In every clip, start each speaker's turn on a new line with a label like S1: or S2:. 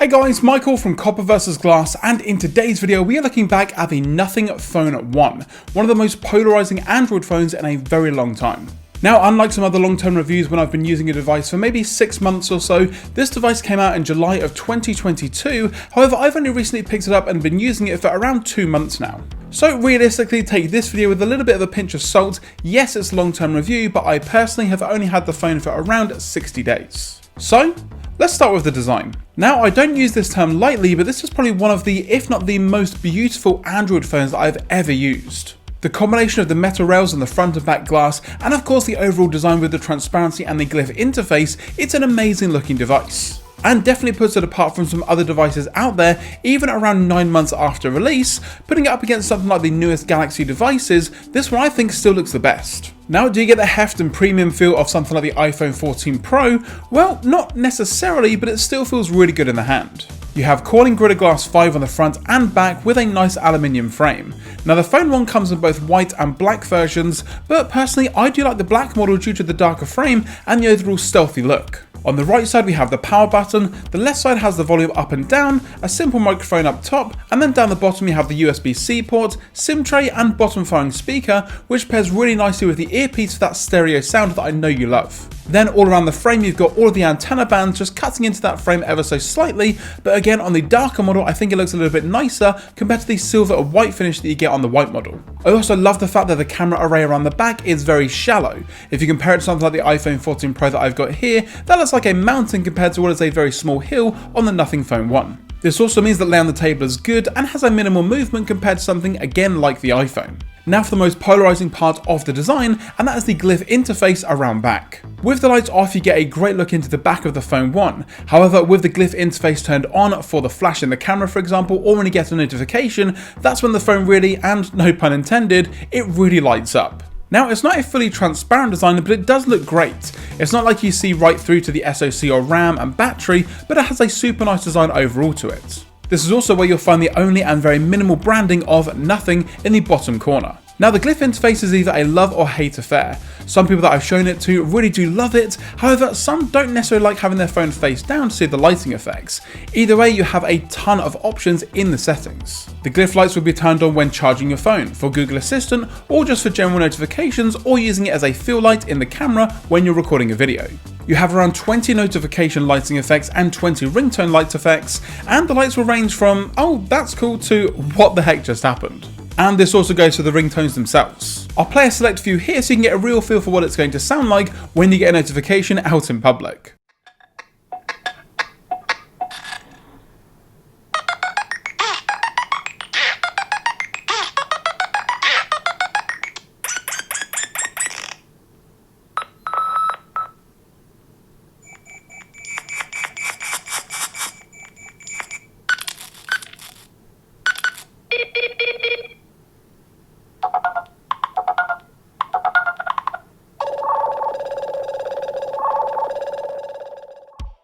S1: Hey guys, Michael from Copper vs Glass, and in today's video we are looking back at the Nothing Phone 1, one of the most polarizing Android phones in a very long time. Now, unlike some other long-term reviews when I've been using a device for maybe 6 months or so, this device came out in July of 2022, however I've only recently picked it up and been using it for around 2 months now. So realistically, take this video with a little bit of a pinch of salt. Yes, it's a long-term review, but I personally have only had the phone for around 60 days. So, let's start with the design. Now, I don't use this term lightly, but this is probably one of the, if not the most beautiful Android phones that I've ever used. The combination of the metal rails on the front and back glass, and of course the overall design with the transparency and the glyph interface, it's an amazing looking device. And definitely puts it apart from some other devices out there, even around 9 months after release. Putting it up against something like the newest Galaxy devices, this one I think still looks the best. Now, do you get the heft and premium feel of something like the iPhone 14 Pro? Well, not necessarily, but it still feels really good in the hand. You have Corning Gorilla Glass 5 on the front and back with a nice aluminium frame. Now, the Phone 1 comes in both white and black versions, but personally I do like the black model due to the darker frame and the overall stealthy look. On the right side we have the power button, the left side has the volume up and down, a simple microphone up top, and then down the bottom you have the USB-C port, SIM tray and bottom firing speaker, which pairs really nicely with the earpiece for that stereo sound that I know you love. Then all around the frame you've got all of the antenna bands just cutting into that frame ever so slightly, but again on the darker model I think it looks a little bit nicer compared to the silver or white finish that you get on the white model. I also love the fact that the camera array around the back is very shallow. If you compare it to something like the iPhone 14 Pro that I've got here, that looks like a mountain compared to what is a very small hill on the Nothing Phone 1. This also means that lay on the table is good and has a minimal movement compared to something again like the iPhone. Now for the most polarizing part of the design, and that is the glyph interface around back. With the lights off you get a great look into the back of the Phone 1, however with the glyph interface turned on for the flash in the camera for example, or when you get a notification, that's when the phone really, and no pun intended, it really lights up. Now, it's not a fully transparent design, but it does look great. It's not like you see right through to the SoC or RAM and battery, but it has a super nice design overall to it. This is also where you'll find the only and very minimal branding of Nothing in the bottom corner. Now, the glyph interface is either a love or hate affair. Some people that I've shown it to really do love it, however some don't necessarily like having their phone face down to see the lighting effects. Either way, you have a ton of options in the settings. The glyph lights will be turned on when charging your phone, for Google Assistant, or just for general notifications, or using it as a fill light in the camera when you're recording a video. You have around 20 notification lighting effects and 20 ringtone light effects, and the lights will range from, oh that's cool, to what the heck just happened. And this also goes for the ringtones themselves. I'll play a select few here so you can get a real feel for what it's going to sound like when you get a notification out in public.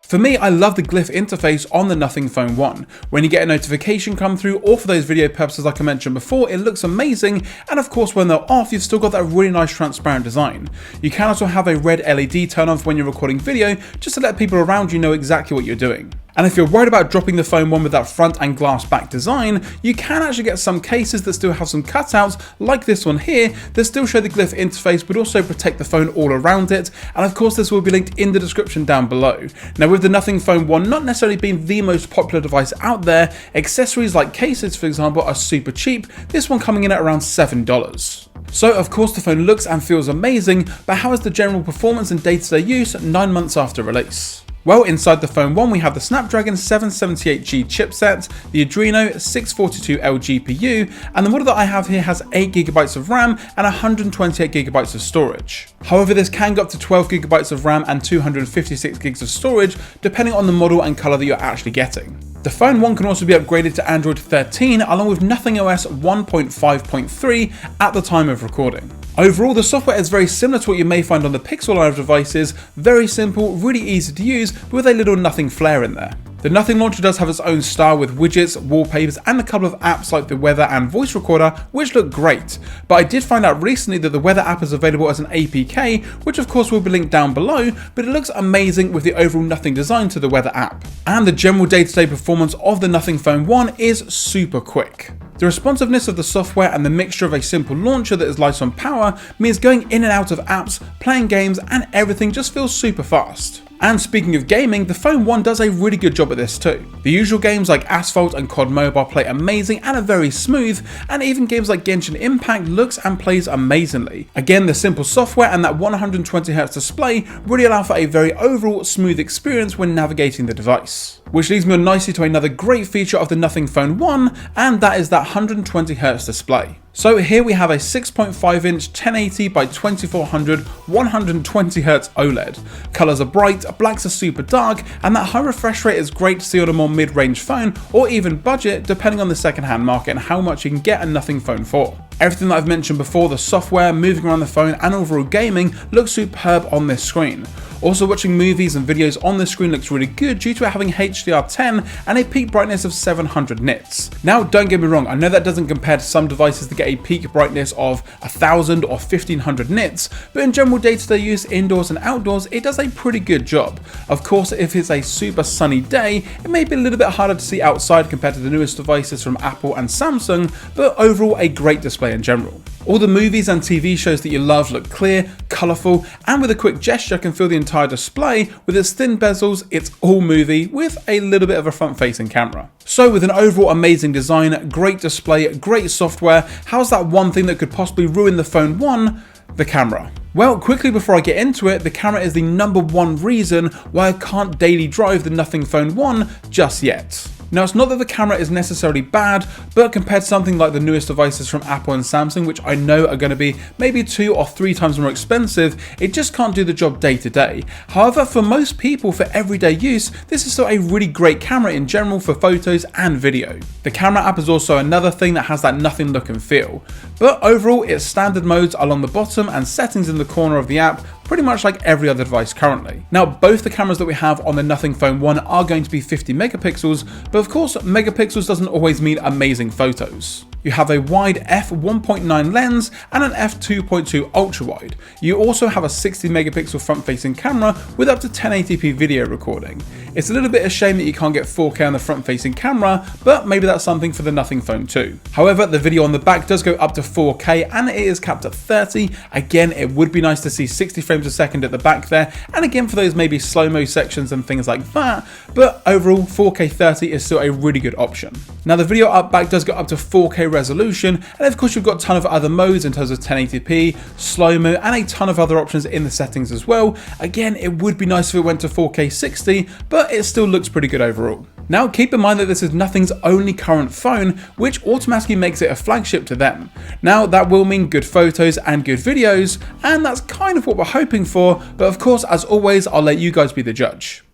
S1: For me, I love the glyph interface on the Nothing Phone 1. When you get a notification come through, or for those video purposes like I mentioned before, it looks amazing, and of course when they're off, you've still got that really nice transparent design. You can also have a red LED turn on when you're recording video, just to let people around you know exactly what you're doing. And if you're worried about dropping the Phone 1 with that front and glass back design, you can actually get some cases that still have some cutouts, like this one here, that still show the glyph interface but also protect the phone all around it, and of course this will be linked in the description down below. Now with the Nothing Phone 1 not necessarily being the most popular device out there, accessories like cases for example are super cheap, this one coming in at around $7. So of course the phone looks and feels amazing, but how is the general performance and day-to-day use 9 months after release? Well, inside the Phone 1 we have the Snapdragon 778G chipset, the Adreno 642L GPU, and the model that I have here has 8GB of RAM and 128GB of storage. However, this can go up to 12GB of RAM and 256GB of storage, depending on the model and colour that you're actually getting. The Phone 1 can also be upgraded to Android 13 along with Nothing OS 1.5.3 at the time of recording. Overall, the software is very similar to what you may find on the Pixel line of devices, very simple, really easy to use, but with a little Nothing flair in there. The Nothing launcher does have its own style with widgets, wallpapers, and a couple of apps like the weather and voice recorder, which look great. But I did find out recently that the weather app is available as an APK, which of course will be linked down below, but it looks amazing with the overall Nothing design to the weather app. And the general day-to-day performance of the Nothing Phone 1 is super quick. The responsiveness of the software and the mixture of a simple launcher that is light on power means going in and out of apps, playing games, and everything just feels super fast. And speaking of gaming, the Phone 1 does a really good job at this too. The usual games like Asphalt and COD Mobile play amazing and are very smooth, and even games like Genshin Impact looks and plays amazingly. Again, the simple software and that 120Hz display really allow for a very overall smooth experience when navigating the device. Which leads me on nicely to another great feature of the Nothing Phone 1, and that is that 120Hz display. So here we have a 6.5-inch 1080 by 2400 120Hz OLED. Colours are bright, blacks are super dark, and that high refresh rate is great to see on a more mid-range phone or even budget depending on the second-hand market and how much you can get a Nothing Phone for. Everything that I've mentioned before, the software, moving around the phone, and overall gaming looks superb on this screen. Also, watching movies and videos on the screen looks really good due to it having HDR10 and a peak brightness of 700 nits. Now, don't get me wrong, I know that doesn't compare to some devices that get a peak brightness of 1000 or 1500 nits, but in general day-to-day use indoors and outdoors, it does a pretty good job. Of course, if it's a super sunny day, it may be a little bit harder to see outside compared to the newest devices from Apple and Samsung, but overall a great display in general. All the movies and TV shows that you love look clear, colourful, and with a quick gesture can fill the entire display. With its thin bezels, it's all movie with a little bit of a front-facing camera. So with an overall amazing design, great display, great software, how's that one thing that could possibly ruin the Phone 1? The camera. Well, quickly before I get into it, the camera is the #1 reason why I can't daily drive the Nothing Phone 1 just yet. Now, it's not that the camera is necessarily bad, but compared to something like the newest devices from Apple and Samsung, which I know are going to be maybe 2 or 3 times more expensive, it just can't do the job day to day. However, for most people, for everyday use, this is still a really great camera in general for photos and video. The camera app is also another thing that has that Nothing look and feel. But overall, its standard modes along the bottom and settings in the corner of the app, pretty much like every other device currently. Now, both the cameras that we have on the Nothing Phone 1 are going to be 50 megapixels, but of course, megapixels doesn't always mean amazing photos. You have a wide f1.9 lens and an f2.2 ultra wide. You also have a 60 megapixel front facing camera with up to 1080p video recording. It's a little bit of a shame that you can't get 4K on the front facing camera, but maybe that's something for the Nothing Phone 2. However, the video on the back does go up to 4K and it is capped at 30. Again, it would be nice to see 60 frames a second at the back there, and again for those maybe slow-mo sections and things like that, but overall 4K 30 is still a really good option. Now, the video up back does go up to 4K resolution, and of course you've got a ton of other modes in terms of 1080p, slow-mo, and a ton of other options in the settings as well. Again, it would be nice if it went to 4K 60, but it still looks pretty good overall. Now, keep in mind that this is Nothing's only current phone, which automatically makes it a flagship to them. Now, that will mean good photos and good videos, and that's kind of what we're hoping for, but of course, as always, I'll let you guys be the judge.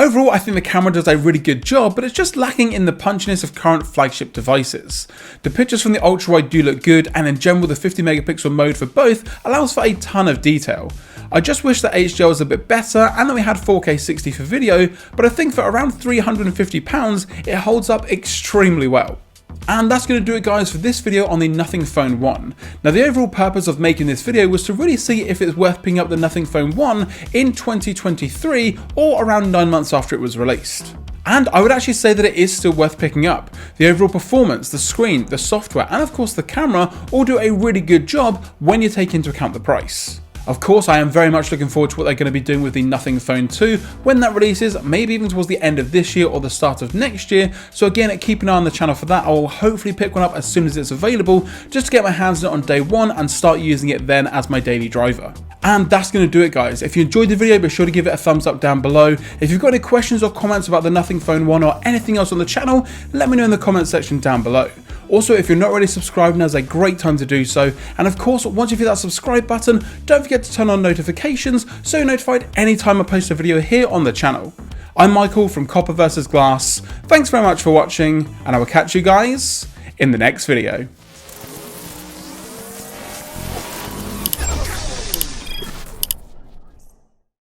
S1: Overall, I think the camera does a really good job, but it's just lacking in the punchiness of current flagship devices. The pictures from the ultra-wide do look good, and in general the 50 megapixel mode for both allows for a ton of detail. I just wish that HDR was a bit better and that we had 4K 60 for video, but I think for around £350 it holds up extremely well. And that's going to do it guys for this video on the Nothing Phone 1. Now the overall purpose of making this video was to really see if it's worth picking up the Nothing Phone 1 in 2023 or around 9 months after it was released. And I would actually say that it is still worth picking up. The overall performance, the screen, the software and of course the camera all do a really good job when you take into account the price. Of course, I am very much looking forward to what they're going to be doing with the Nothing Phone 2 when that releases, maybe even towards the end of this year or the start of next year. So again, keep an eye on the channel for that. I will hopefully pick one up as soon as it's available, just to get my hands on it on day one and start using it then as my daily driver. And that's going to do it guys. If you enjoyed the video, be sure to give it a thumbs up down below. If you've got any questions or comments about the Nothing Phone 1 or anything else on the channel, let me know in the comment section down below. Also, if you're not already subscribed, now's a great time to do so. And of course, once you've hit that subscribe button, don't forget to turn on notifications so you're notified anytime I post a video here on the channel. I'm Michael from Copper vs Glass. Thanks very much for watching, and I will catch you guys in the next video.